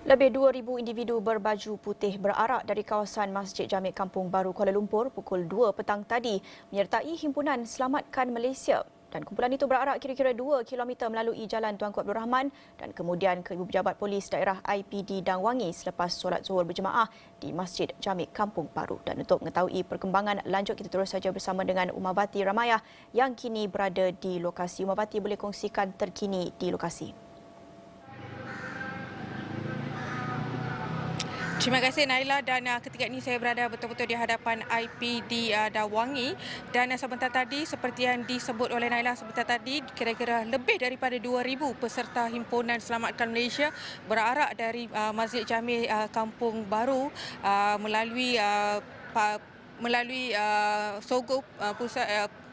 Lebih 2,000 individu berbaju putih berarak dari kawasan Masjid Jamek Kampung Baru Kuala Lumpur pukul 2 petang tadi menyertai himpunan Selamatkan Malaysia. Dan kumpulan itu berarak kira-kira 2 kilometer melalui Jalan Tuanku Abdul Rahman dan kemudian ke Ibu Pejabat Polis Daerah IPD Dang Wangi selepas solat Zuhur berjemaah di Masjid Jamek Kampung Baru. Dan untuk mengetahui perkembangan lanjut, kita terus saja bersama dengan Umawati Ramayah yang kini berada di lokasi. Umawati, boleh kongsikan terkini di lokasi? Terima kasih Naila, dan ketika ini saya berada betul-betul di hadapan IPD Dawangi, dan sebentar tadi seperti yang disebut oleh Naila sebentar tadi, kira-kira lebih daripada 2,000 peserta himpunan Selamatkan Malaysia berarak dari Masjid Jamek Kampung Baru melalui Sogo,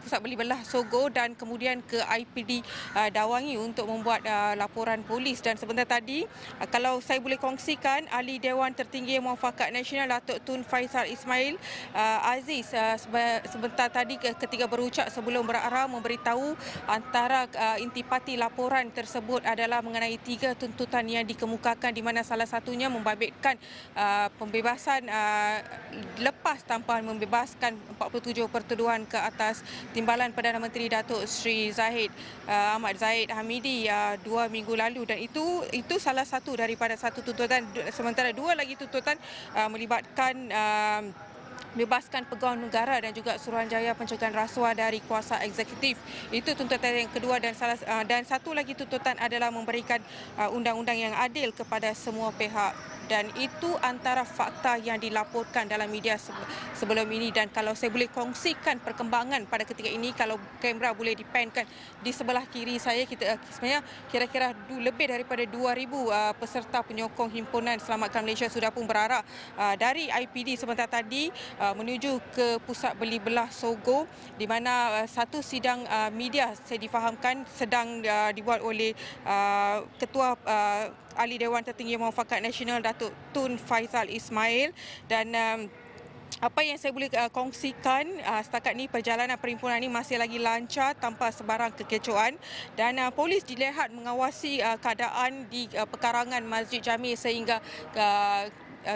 pusat beli belah Sogo, dan kemudian ke IPD Dawangi untuk membuat laporan polis. Dan sebentar tadi, kalau saya boleh kongsikan, Ahli Dewan Tertinggi Muafakat Nasional Datuk Tun Faisal Ismail Aziz sebentar tadi ketika berucap sebelum berarak memberitahu antara intipati laporan tersebut adalah mengenai 3 tuntutan yang dikemukakan, di mana salah satunya membabitkan pembebasan lepas tanpa membebaskan 47 pertuduhan ke atas Timbalan Perdana Menteri Datuk Seri Ahmad Zahid Hamidi 2 minggu lalu, dan itu salah satu daripada satu tuntutan. Sementara 2 lagi tuntutan melibatkan bebaskan pegawai negara dan juga Suruhanjaya Pencegahan Rasuah dari kuasa eksekutif. Itu tuntutan yang kedua, dan satu lagi tuntutan adalah memberikan undang-undang yang adil kepada semua pihak. Dan itu antara fakta yang dilaporkan dalam media sebelum ini. Dan kalau saya boleh kongsikan perkembangan pada ketika ini, kalau kamera boleh dipankan di sebelah kiri saya, kita sebenarnya kira-kira lebih daripada 2,000 peserta penyokong himpunan Selamatkan Malaysia sudah pun berarak dari IPD sebentar tadi menuju ke pusat beli belah Sogo, di mana satu sidang media saya difahamkan sedang dibuat oleh Ketua Ahli Dewan Tertinggi Muafakat Nasional Datuk Tun Faisal Ismail. Dan apa yang saya boleh kongsikan setakat ini, perjalanan perhimpunan ini masih lagi lancar tanpa sebarang kekecohan, dan polis dilihat mengawasi keadaan di pekarangan Masjid Jamek sehingga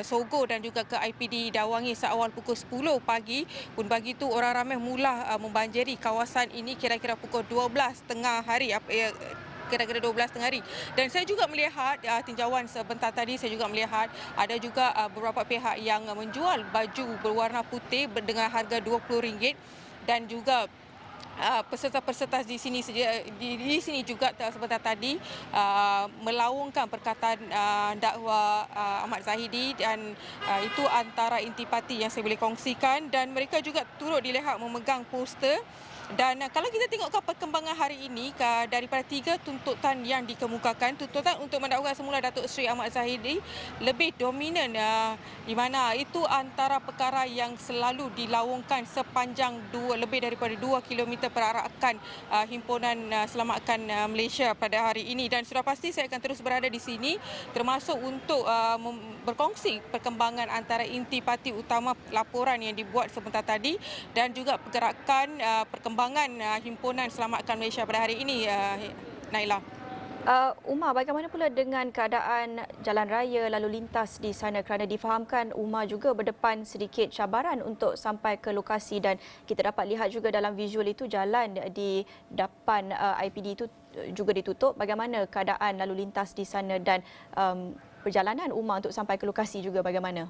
Sogo dan juga ke IPD Dawangi seawal pukul 10 pagi. Pun begitu, orang ramai mula membanjiri kawasan ini kira-kira pukul 12.30 hari, kira-kira 12 tengah hari. Dan saya juga melihat tinjauan sebentar tadi, saya juga melihat ada juga beberapa pihak yang menjual baju berwarna putih dengan harga RM20, dan juga peserta-peserta di sini juga sebentar tadi melaungkan perkataan dakwa Ahmad Zahidi, dan itu antara intipati yang saya boleh kongsikan. Dan mereka juga turut dilihat memegang poster. Dan kalau kita tengokkan perkembangan hari ini, daripada 3 tuntutan yang dikemukakan, tuntutan untuk mendakwa semula Datuk Seri Ahmad Zahidi lebih dominan, di mana itu antara perkara yang selalu dilaungkan sepanjang lebih daripada 2 kilometer perarakan himpunan Selamatkan Malaysia pada hari ini. Dan sudah pasti saya akan terus berada di sini, termasuk untuk berkongsi perkembangan antara intipati utama laporan yang dibuat sebentar tadi, dan juga pergerakan perkembangan himpunan Selamatkan Malaysia pada hari ini, Naila. Umar, bagaimana pula dengan keadaan jalan raya lalu lintas di sana, kerana difahamkan Umar juga berdepan sedikit cabaran untuk sampai ke lokasi, dan kita dapat lihat juga dalam visual itu jalan di depan IPD itu juga ditutup. Bagaimana keadaan lalu lintas di sana, dan perjalanan Umar untuk sampai ke lokasi juga bagaimana?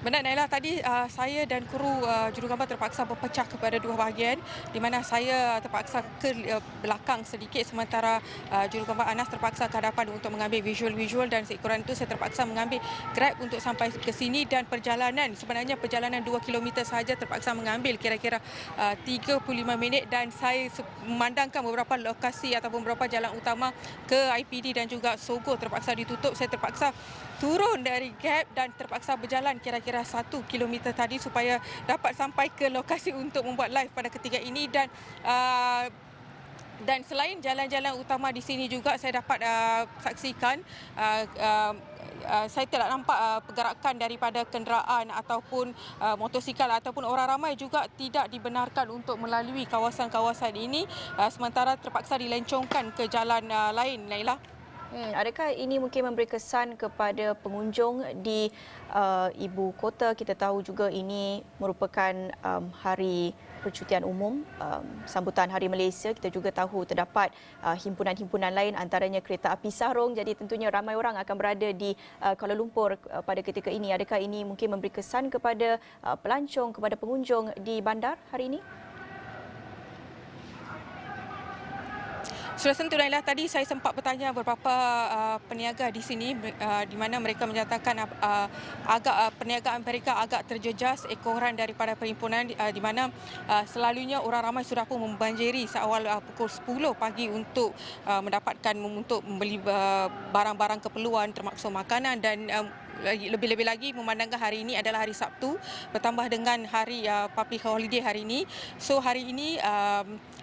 Benar Naila, tadi saya dan kru jurugambar terpaksa berpecah kepada 2 bahagian, di mana saya terpaksa ke belakang sedikit, sementara jurugambar Anas terpaksa ke hadapan untuk mengambil visual, dan sekurang itu saya terpaksa mengambil Grab untuk sampai ke sini. Dan sebenarnya perjalanan 2 kilometer sahaja terpaksa mengambil kira-kira 35 minit, dan saya memandangkan beberapa lokasi ataupun beberapa jalan utama ke IPD dan juga Sogo terpaksa ditutup. Saya terpaksa turun dari Grab dan terpaksa berjalan kira-kira 1 kilometer tadi supaya dapat sampai ke lokasi untuk membuat live pada ketika ini. Dan Dan selain jalan-jalan utama di sini juga saya dapat saksikan saya tidak nampak pergerakan daripada kenderaan ataupun motosikal ataupun orang ramai juga tidak dibenarkan untuk melalui kawasan-kawasan ini sementara terpaksa dilencongkan ke jalan lain, Naila. Adakah ini mungkin memberi kesan kepada pengunjung di ibu kota? Kita tahu juga ini merupakan hari percutian umum, sambutan Hari Malaysia. Kita juga tahu terdapat himpunan-himpunan lain antaranya Kereta Api Sarong. Jadi tentunya ramai orang akan berada di Kuala Lumpur pada ketika ini. Adakah ini mungkin memberi kesan kepada pelancong, kepada pengunjung di bandar hari ini? Sudah tentu, Naila, tadi saya sempat bertanya beberapa peniaga di sini di mana mereka menyatakan perniagaan mereka agak terjejas ekoran daripada perhimpunan di mana selalunya orang ramai sudah pun membanjiri seawal pukul 10 pagi untuk untuk membeli barang-barang keperluan termasuk makanan dan lebih-lebih lagi memandangkan hari ini adalah hari Sabtu bertambah dengan hari public holiday hari ini. So hari ini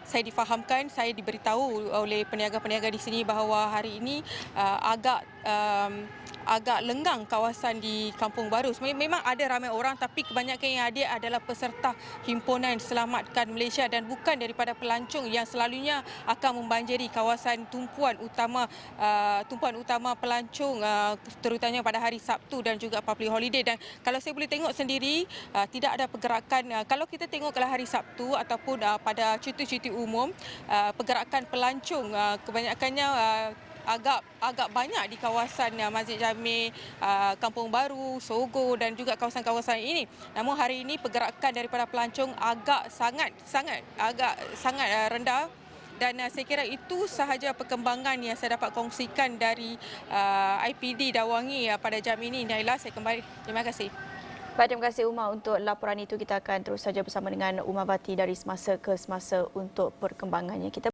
saya difahamkan, saya diberitahu oleh peniaga-peniaga di sini bahawa hari ini agak lenggang kawasan di Kampung Baru. Sebenarnya memang ada ramai orang tapi kebanyakan yang ada adalah peserta himpunan Selamatkan Malaysia dan bukan daripada pelancong yang selalunya akan membanjiri kawasan tumpuan utama pelancong terutamanya pada hari Sabtu dan juga public holiday. Dan kalau saya boleh tengok sendiri tidak ada pergerakan. Kalau kita tengok kalau hari Sabtu ataupun pada cuti-cuti umum pergerakan pelancong kebanyakannya agak banyak di kawasan Masjid Jami, Kampung Baru, Sogo dan juga kawasan-kawasan ini. Namun hari ini pergerakan daripada pelancong agak sangat rendah dan saya kira itu sahaja perkembangan yang saya dapat kongsikan dari IPD Dawangi pada jam ini. Naila, saya kembali. Terima kasih. Baik, terima kasih Uma untuk laporan itu. Kita akan terus saja bersama dengan Uma Bati dari semasa ke semasa untuk perkembangannya. Kita